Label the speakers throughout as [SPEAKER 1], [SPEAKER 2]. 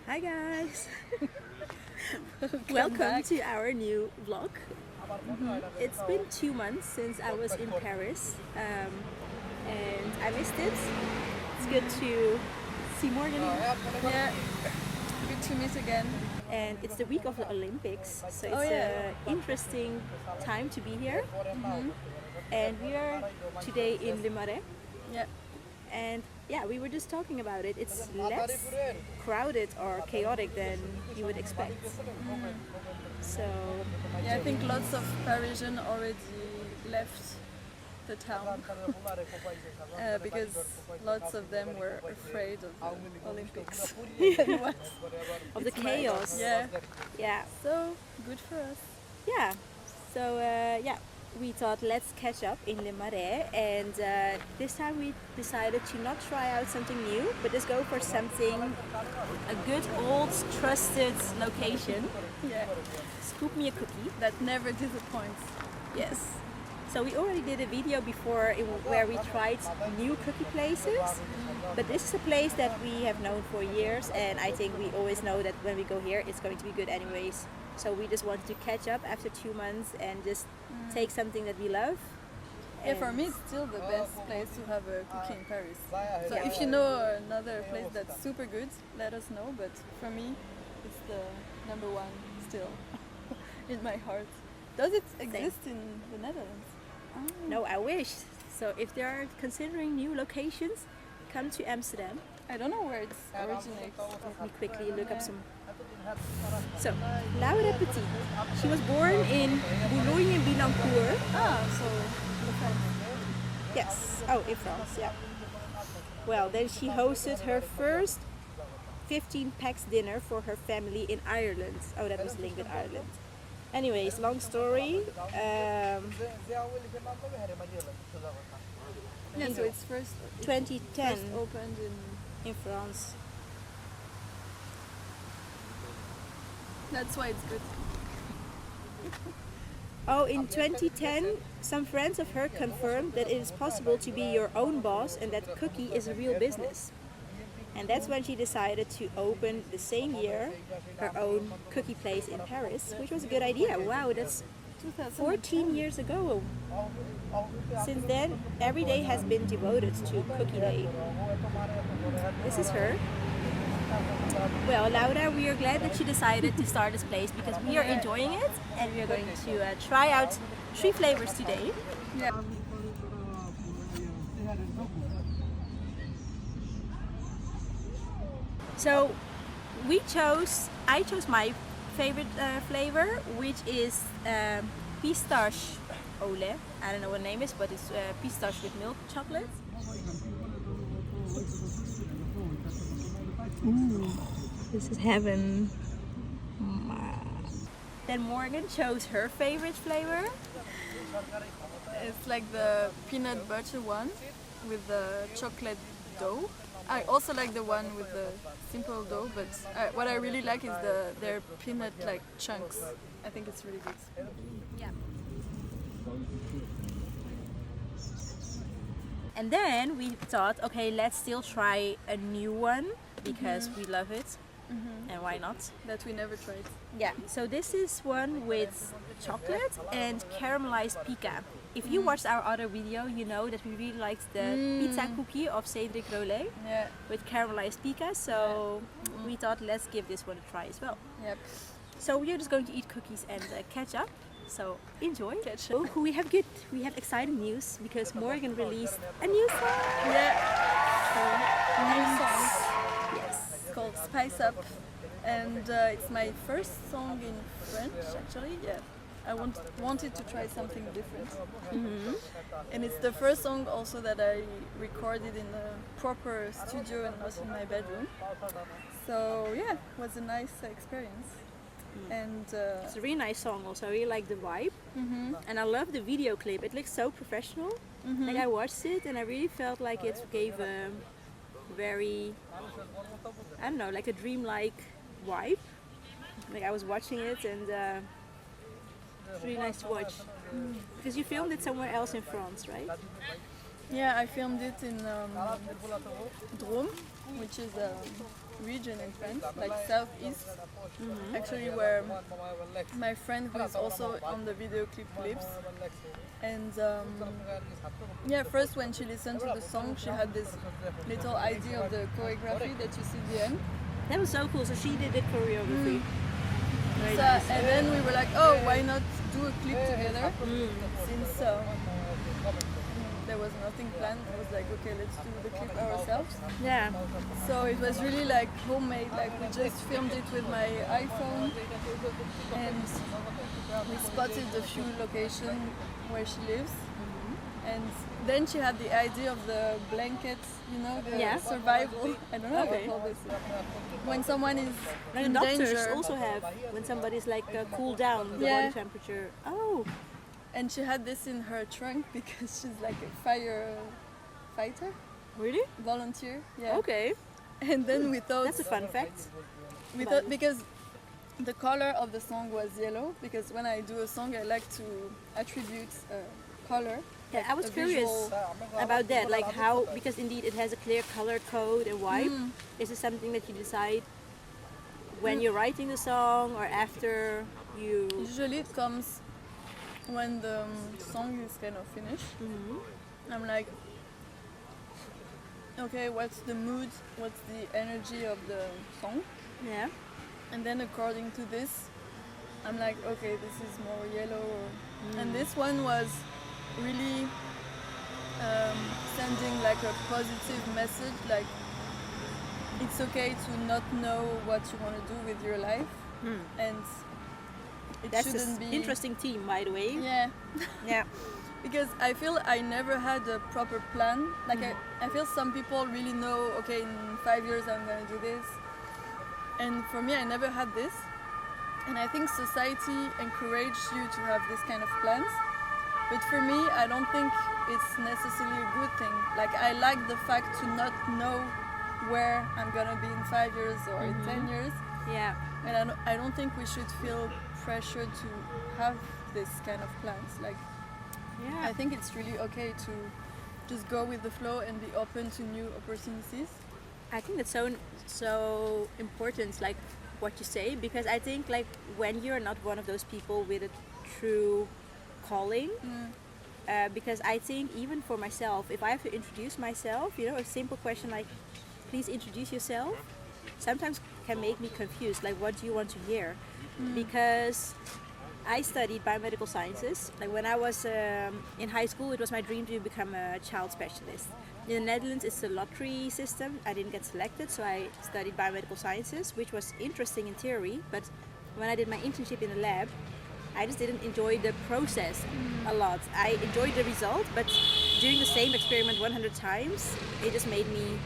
[SPEAKER 1] Hi guys!
[SPEAKER 2] Welcome
[SPEAKER 1] Welcome
[SPEAKER 2] back.
[SPEAKER 1] to our new vlog. It's been 2 months since I was in Paris and I missed it. It's good to see Morgane
[SPEAKER 2] Yeah, good to meet again.
[SPEAKER 1] and it's the week of the Olympics, so it's
[SPEAKER 2] Oh, yeah.
[SPEAKER 1] an interesting time to be here. And we are today in Le Marais.
[SPEAKER 2] Yeah,
[SPEAKER 1] And yeah, we were just talking about it. It's less crowded or chaotic than you would expect. So
[SPEAKER 2] yeah. I think lots of Parisians already left the town because lots of them were afraid of the Olympics. And what?
[SPEAKER 1] of the
[SPEAKER 2] It's
[SPEAKER 1] chaos.
[SPEAKER 2] Yeah,
[SPEAKER 1] Yeah.
[SPEAKER 2] so good for us.
[SPEAKER 1] Yeah. So yeah, we thought let's catch up in Le Marais, and this time we decided to not try out something new, but just go for something, a good old trusted location.
[SPEAKER 2] Yeah,
[SPEAKER 1] Scoop me a cookie.
[SPEAKER 2] that never disappoints.
[SPEAKER 1] Yes. So we already did a video before where we tried new cookie places, but this is a place that we have known for years, and I think we always know that when we go here, it's going to be good anyways. So we just wanted to catch up after 2 months and just take something that we love.
[SPEAKER 2] Yeah, for me it's still the best place to have a cookie in Paris. So if you know another place that's super good, let us know. But for me, it's the number one still in my heart. Does it exist in the Netherlands?
[SPEAKER 1] No, I wish. So if they are considering new locations, come to Amsterdam.
[SPEAKER 2] I don't know where it originates.
[SPEAKER 1] Let me quickly look up some. So, Laura Petit. She was born in Boulogne-Billancourt.
[SPEAKER 2] So the France.
[SPEAKER 1] Yes. Oh, in France, yeah. Well, then she hosted her first 15 pax dinner for her family in Ireland. Oh, that was linked with Ireland. Anyways, long story.
[SPEAKER 2] Yeah, so it's first
[SPEAKER 1] 2010
[SPEAKER 2] opened
[SPEAKER 1] in France.
[SPEAKER 2] That's why it's good.
[SPEAKER 1] Oh, in 2010, some friends of her confirmed that it is possible to be your own boss and that cookie is a real business. And that's when she decided to open the same year her own cookie place in Paris, which was a good idea. Wow, that's 14 years ago. Since then, every day has been devoted to Cookie Day. This is her. Well, Laura, we are glad that you decided to start this place because we are enjoying it and we are going to try out 3 flavors today.
[SPEAKER 2] Yeah.
[SPEAKER 1] So I chose my favorite flavor, which is pistache au lait. I don't know what the name is, but it's pistache with milk chocolate. Ooh, this is heaven. Then Morgan chose her favorite flavor.
[SPEAKER 2] It's like the peanut butter one with the chocolate dough. I also like the one with the simple dough, but what I really like is their peanut like chunks. I think it's really good.
[SPEAKER 1] Yeah. And then we thought, okay, let's still try a new one because we love it. And why not?
[SPEAKER 2] That we never tried.
[SPEAKER 1] Yeah, so this is one with chocolate and caramelized pica. If you watched our other video, you know that we really liked the pizza cookie of Cédric Rollet
[SPEAKER 2] Yeah.
[SPEAKER 1] with caramelized pica, so we thought let's give this one a try as well.
[SPEAKER 2] Yep.
[SPEAKER 1] So we are just going to eat cookies and catch up. So enjoy.
[SPEAKER 2] Catch
[SPEAKER 1] Oh, we have exciting news because Morgan released a new song.
[SPEAKER 2] Yeah. New song.
[SPEAKER 1] Yes.
[SPEAKER 2] It's called Spice Up, and it's my first song in French actually. Yeah. I wanted to try something different. And it's the first song also that I recorded in a proper studio and not in my bedroom. So yeah, it was a nice experience. And
[SPEAKER 1] It's a really nice song also. I really like the vibe. And I love the video clip. It looks so professional. Like I watched it and I really felt like it gave a very, I don't know, like a dreamlike vibe. Like I was watching it and it's really nice to watch. Because you filmed it somewhere else in France, right?
[SPEAKER 2] yeah, I filmed it in Drôme, which is region in France, like southeast, actually where my friend who is also on the video clip lives. And yeah, first when she listened to the song, she had this little idea of the choreography that you see at the end.
[SPEAKER 1] That was so cool. So she did the choreography. Very
[SPEAKER 2] So,
[SPEAKER 1] nice.
[SPEAKER 2] and then we were like, oh, why not do a clip together? Since there was nothing planned, it was like, okay, let's do the clip ourselves.
[SPEAKER 1] Yeah.
[SPEAKER 2] So it was really like homemade, like we just filmed it with my iPhone, and we spotted a few locations where she lives. And then she had the idea of the blanket, you know, the survival. I don't know how to call this. When someone is
[SPEAKER 1] And
[SPEAKER 2] in
[SPEAKER 1] doctors
[SPEAKER 2] danger.
[SPEAKER 1] also have when somebody's like cool down the body temperature. Oh.
[SPEAKER 2] And she had this in her trunk because she's like a firefighter,
[SPEAKER 1] Really?
[SPEAKER 2] volunteer. Yeah.
[SPEAKER 1] Okay.
[SPEAKER 2] And then we thought
[SPEAKER 1] That's a fun fact.
[SPEAKER 2] we thought because the color of the song was yellow, because when I do a song I like to attribute color.
[SPEAKER 1] Yeah,
[SPEAKER 2] like
[SPEAKER 1] I was
[SPEAKER 2] a
[SPEAKER 1] curious
[SPEAKER 2] visual-
[SPEAKER 1] about that, like how, because indeed it has a clear color code and white. Is it something that you decide when you're writing the song or after you?
[SPEAKER 2] Usually it comes when the song is kind of finished. I'm like, okay, what's the mood? What's the energy of the song?
[SPEAKER 1] Yeah.
[SPEAKER 2] And then according to this, I'm like, okay, this is more yellow. And this one was really sending like a positive message, like it's okay to not know what you want to do with your life, and it
[SPEAKER 1] That's
[SPEAKER 2] shouldn't
[SPEAKER 1] an
[SPEAKER 2] be
[SPEAKER 1] interesting theme, by the way.
[SPEAKER 2] Yeah.
[SPEAKER 1] Yeah.
[SPEAKER 2] Because I feel I never had a proper plan. Like I feel some people really know, okay, in 5 years I'm gonna do this. And for me, I never had this. And I think society encouraged you to have this kind of plans. But for me, I don't think it's necessarily a good thing. Like I like the fact to not know where I'm gonna be in 5 years or in 10 years.
[SPEAKER 1] Yeah.
[SPEAKER 2] And I don't think we should feel pressure to have this kind of plans. Like
[SPEAKER 1] Yeah.
[SPEAKER 2] I think it's really okay to just go with the flow and be open to new opportunities.
[SPEAKER 1] I think that's so important, like what you say, because I think like when you're not one of those people with a true calling, because I think even for myself, if I have to introduce myself, you know, a simple question like, please introduce yourself, sometimes can make me confused. Like, what do you want to hear? Because I studied biomedical sciences. Like when I was in high school, it was my dream to become a child specialist. In the Netherlands, it's a lottery system. I didn't get selected, so I studied biomedical sciences, which was interesting in theory. But when I did my internship in the lab, I just didn't enjoy the process a lot. I enjoyed the result, but doing the same experiment 100 times, it just made me,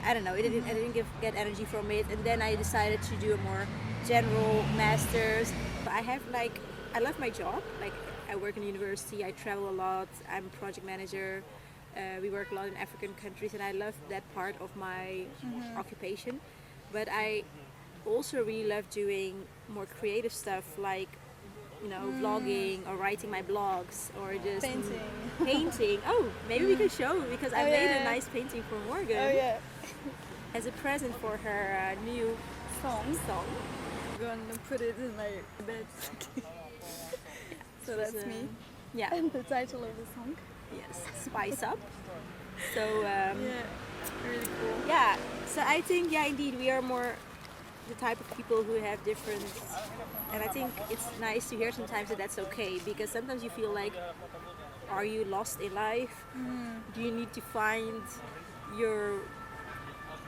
[SPEAKER 1] I don't know, I didn't get energy from it. And then I decided to do a more general master's. But I have like, I love my job. Like I work in university, I travel a lot, I'm a project manager. We work a lot in African countries and I love that part of my occupation. But I also really love doing more creative stuff like, you know, vlogging or writing my blogs or just painting. Oh, maybe we can show, because I made a nice painting for Morgane as a present for her new song.
[SPEAKER 2] I'm going to put it in my bed. So that's me.
[SPEAKER 1] Yeah.
[SPEAKER 2] And the title of the song.
[SPEAKER 1] Yes, Spice Up. So
[SPEAKER 2] Really cool.
[SPEAKER 1] yeah, so I think indeed we are more the type of people who have different, and I think it's nice to hear sometimes that that's okay, because sometimes you feel like, are you lost in life? Do you need to find your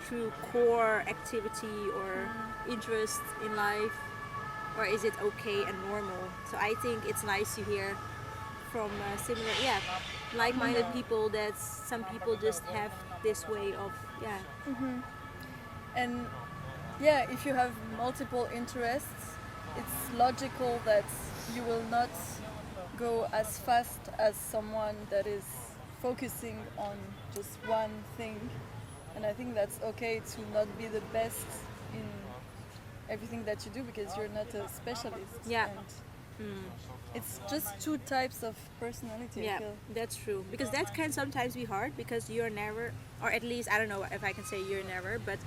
[SPEAKER 1] true core activity or interest in life, or is it okay and normal? So I think it's nice to hear from similar, like-minded people that some people just have this way of,
[SPEAKER 2] And if you have multiple interests, it's logical that you will not go as fast as someone that is focusing on just one thing. And I think that's okay to not be the best in everything that you do, because you're not a specialist.
[SPEAKER 1] Yeah.
[SPEAKER 2] And it's just two types of personality, I
[SPEAKER 1] Yeah,
[SPEAKER 2] feel.
[SPEAKER 1] that's true. Because that can sometimes be hard, because you're never, or at least I don't know if I can say you're never, but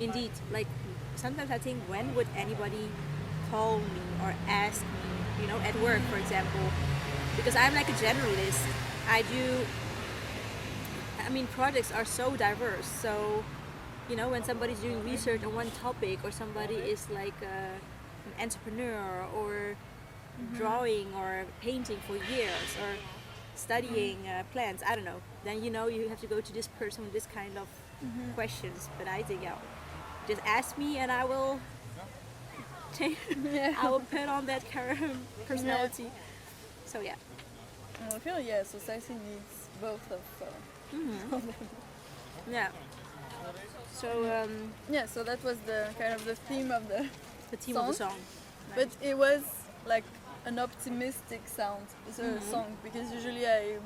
[SPEAKER 1] Indeed, like sometimes I think, when would anybody call me or ask me, at work, for example, because I'm like a generalist. Projects are so diverse. So, when somebody's doing research on one topic, or somebody is like an entrepreneur, or drawing or painting for years, or studying plants, I don't know, then you have to go to this person with this kind of questions. But I think, just ask me and I will change. I will put on that personality. So yeah.
[SPEAKER 2] I feel society needs both of.
[SPEAKER 1] Yeah. So
[SPEAKER 2] so that was the kind of the theme of the
[SPEAKER 1] theme
[SPEAKER 2] song.
[SPEAKER 1] of the song.
[SPEAKER 2] But it was like an optimistic sound, song, because usually I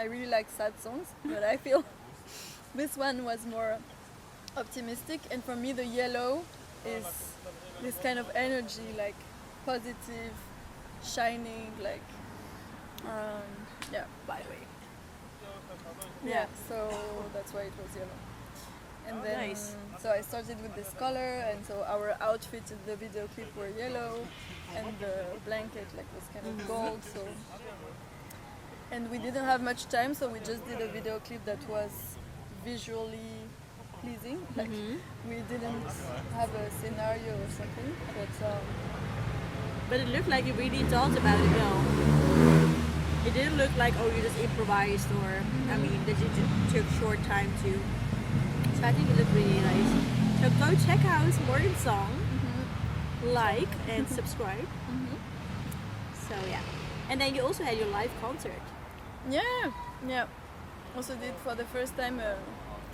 [SPEAKER 2] really like sad songs, but I feel this one was more optimistic. And for me, the yellow is this kind of energy, like positive, shining, like
[SPEAKER 1] By the way.
[SPEAKER 2] so that's why it was yellow. And then
[SPEAKER 1] Nice.
[SPEAKER 2] so I started with this color, and so our outfits in the video clip were yellow, and the blanket was kind of gold. So, and we didn't have much time, so we just did a video clip that was visually pleasing. Like we didn't have a scenario or something,
[SPEAKER 1] But it looked like you really thought about it, though. It didn't look like, you just improvised, or that you just took short time to. So I think it looked really nice. So go check out Morgane's song, like and subscribe. So yeah, and then you also had your live concert.
[SPEAKER 2] Yeah. Also did for the first time a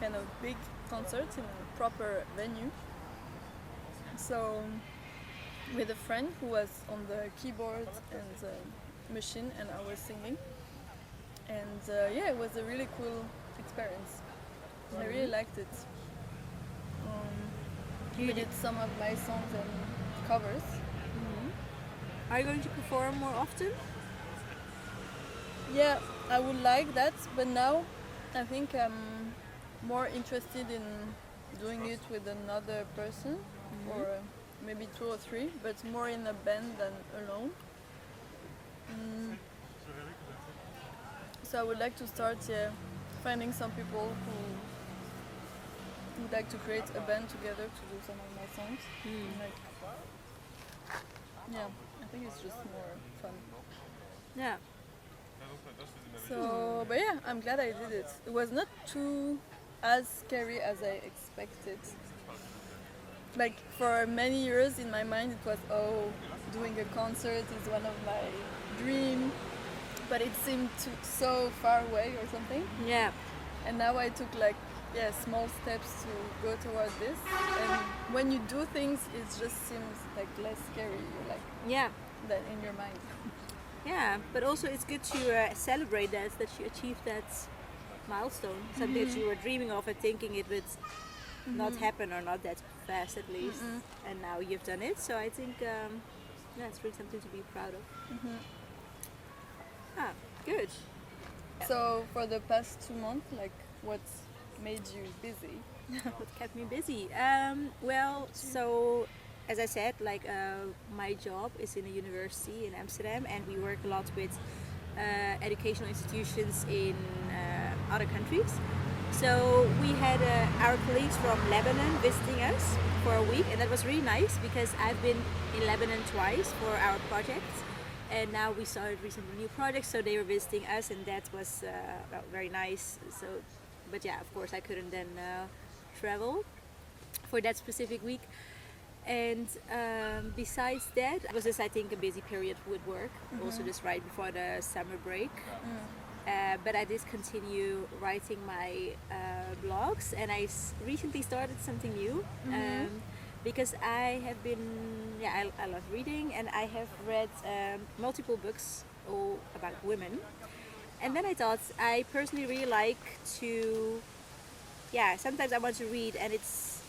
[SPEAKER 2] kind of big concert in a proper venue. So with a friend who was on the keyboard and machine, and I was singing. And it was a really cool experience. I really liked it. We did some of my songs and covers.
[SPEAKER 1] Are you going to perform more often?
[SPEAKER 2] Yeah, I would like that, but now I think I'm more interested in doing it with another person, or maybe 2 or 3, but more in a band than alone. So I would like to start finding some people who would like to create a band together to do some of my songs. I think it's just more fun.
[SPEAKER 1] Yeah.
[SPEAKER 2] So, but I'm glad I did it. It was not too as scary as I expected. Like for many years in my mind it was, doing a concert is one of my dreams, but it seemed so far away or something.
[SPEAKER 1] Yeah.
[SPEAKER 2] And now I took small steps to go toward this, and when you do things it just seems like less scary. You're like that in your mind.
[SPEAKER 1] Yeah, but also it's good to celebrate that you achieved that milestone, something that you were dreaming of and thinking it would not happen, or not that fast at least, and now you've done it. So I think it's really something to be proud of. Good.
[SPEAKER 2] So for the past 2 months, what made you busy?
[SPEAKER 1] What kept me busy? So as I said, my job is in a university in Amsterdam, and we work a lot with educational institutions in other countries. So we had our colleagues from Lebanon visiting us for a week, and that was really nice because I've been in Lebanon twice for our projects, and now we started recently new projects, so they were visiting us, and that was very nice. So, but of course I couldn't then travel for that specific week. And besides that, it was just, I think, a busy period with work, also just right before the summer break. But I did continue writing my blogs, and I recently started something new because I have been, I love reading, and I have read multiple books all about women. And then I thought I personally really like to, sometimes I want to read and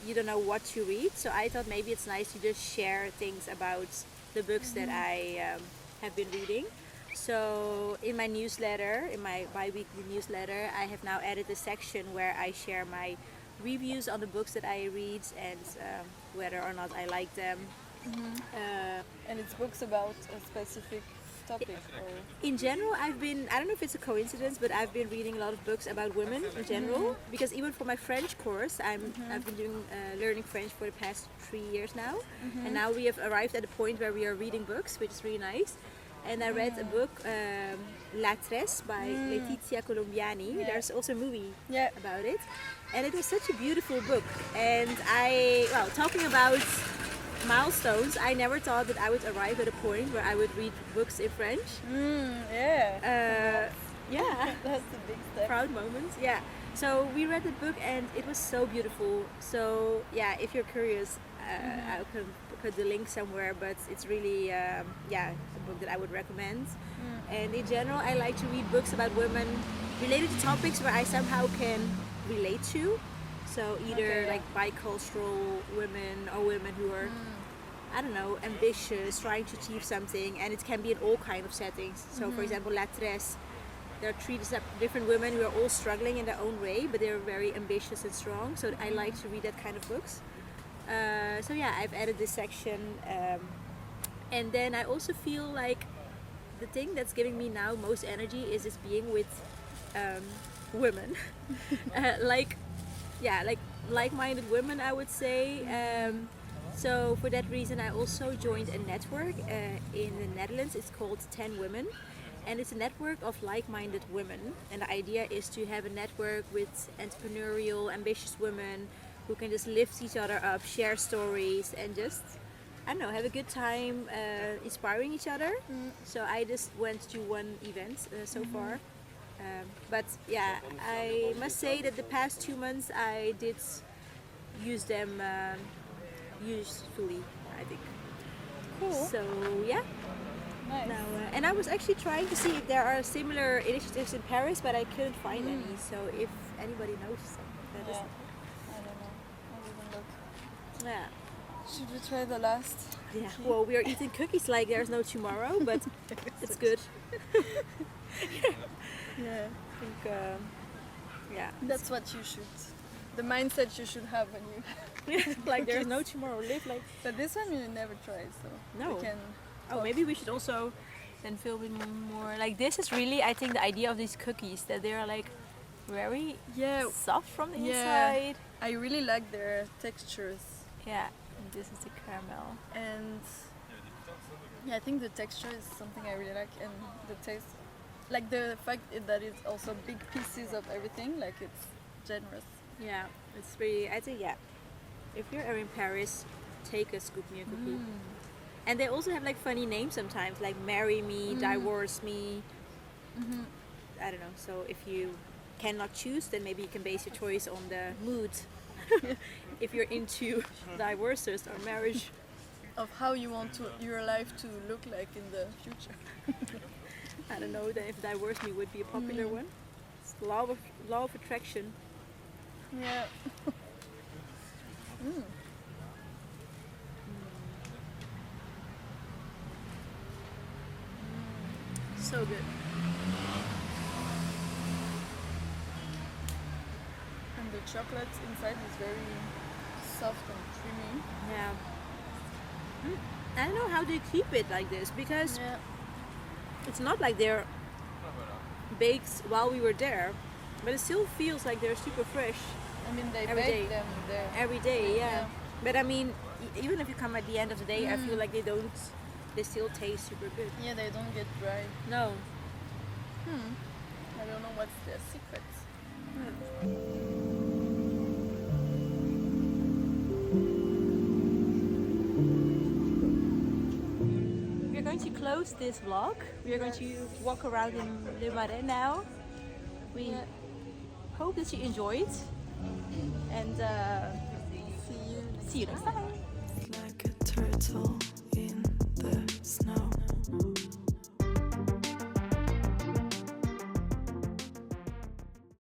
[SPEAKER 1] you don't know what to read, so I thought maybe it's nice to just share things about the books that I have been reading. So in my newsletter, in my bi-weekly newsletter, I have now added a section where I share my reviews on the books that I read and whether or not I like them.
[SPEAKER 2] And it's books about a specific topic. Or...
[SPEAKER 1] In general, I don't know if it's a coincidence, but I've been reading a lot of books about women in general. Because even for my French course, I've been doing learning French for the past 3 years now. And now we have arrived at a point where we are reading books, which is really nice. And I read a book, La Tresse by Letizia Colombiani. There's also a movie about it. And it was such a beautiful book. And talking about milestones, I never thought that I would arrive at a point where I would read books in French.
[SPEAKER 2] Yeah, that's a big step.
[SPEAKER 1] Proud moment. Yeah. So we read the book and it was so beautiful. So yeah, if you're curious, I can put the link somewhere. But it's really a book that I would recommend. And in general, I like to read books about women related to topics where I somehow can relate to. So either like bicultural women or women who are, I don't know, ambitious, trying to achieve something, and it can be in all kind of settings. So for example, La Tresse, there are 3 different women who are all struggling in their own way, but they're very ambitious and strong. So I like to read that kind of books. So yeah, I've added this section, and then I also feel like the thing that's giving me now most energy is just being with women, like-minded women, I would say. So for that reason, I also joined a network in the Netherlands. It's called 10 Women, and it's a network of like-minded women. And the idea is to have a network with entrepreneurial, ambitious women who can just lift each other up, share stories, and just, I don't know, have a good time inspiring each other. So I just went to one event so far. But yeah, I must say that the past 2 months I did use them usefully, I think.
[SPEAKER 2] Cool.
[SPEAKER 1] So yeah.
[SPEAKER 2] Nice.
[SPEAKER 1] Now, and I was actually trying to see if there are similar initiatives in Paris, but I couldn't find any. So if anybody knows, that is.
[SPEAKER 2] I don't know. I'll even look.
[SPEAKER 1] Yeah.
[SPEAKER 2] Should we try the last?
[SPEAKER 1] Yeah. Well, we are eating cookies like there's no tomorrow, but it's good.
[SPEAKER 2] Yeah.
[SPEAKER 1] I think. Yeah.
[SPEAKER 2] That's what you should. The mindset you should have when you.
[SPEAKER 1] Like there's no tomorrow. Live like.
[SPEAKER 2] But this one you never tried, so
[SPEAKER 1] No.
[SPEAKER 2] we can.
[SPEAKER 1] Oh, maybe we should also then film it more. Like this is really, I think, the idea of these cookies, that they are like very soft from the inside.
[SPEAKER 2] I really like their textures.
[SPEAKER 1] Yeah. And this is the caramel.
[SPEAKER 2] And yeah, I think the texture is something I really like, and the taste, like the fact that it's also big pieces of everything, like it's generous.
[SPEAKER 1] Yeah, it's really, I think, if you're in Paris, take a scoop me a cookie. And they also have like funny names sometimes, like marry me, divorce me. I don't know, so if you cannot choose, then maybe you can base your choice on the mood. If you're into divorces or marriage.
[SPEAKER 2] Of how you want your life to look like in the future.
[SPEAKER 1] I don't know, then if divorce me would be a popular one. It's the law of attraction.
[SPEAKER 2] Yeah.
[SPEAKER 1] So good.
[SPEAKER 2] And the chocolate inside is very soft and creamy.
[SPEAKER 1] Yeah. I don't know how they keep it like this, because it's not like they're baked while we were there, but it still feels like they're super fresh.
[SPEAKER 2] I mean, they
[SPEAKER 1] Every
[SPEAKER 2] bake
[SPEAKER 1] day.
[SPEAKER 2] them there.
[SPEAKER 1] Every day, yeah. But I mean, even if you come at the end of the day, I feel like they still taste super good.
[SPEAKER 2] Yeah, they don't get dry.
[SPEAKER 1] No.
[SPEAKER 2] I don't know what's their secret.
[SPEAKER 1] We're going to close this vlog. We're going to walk around in Le Marais now. We hope that you enjoyed, and see you next time.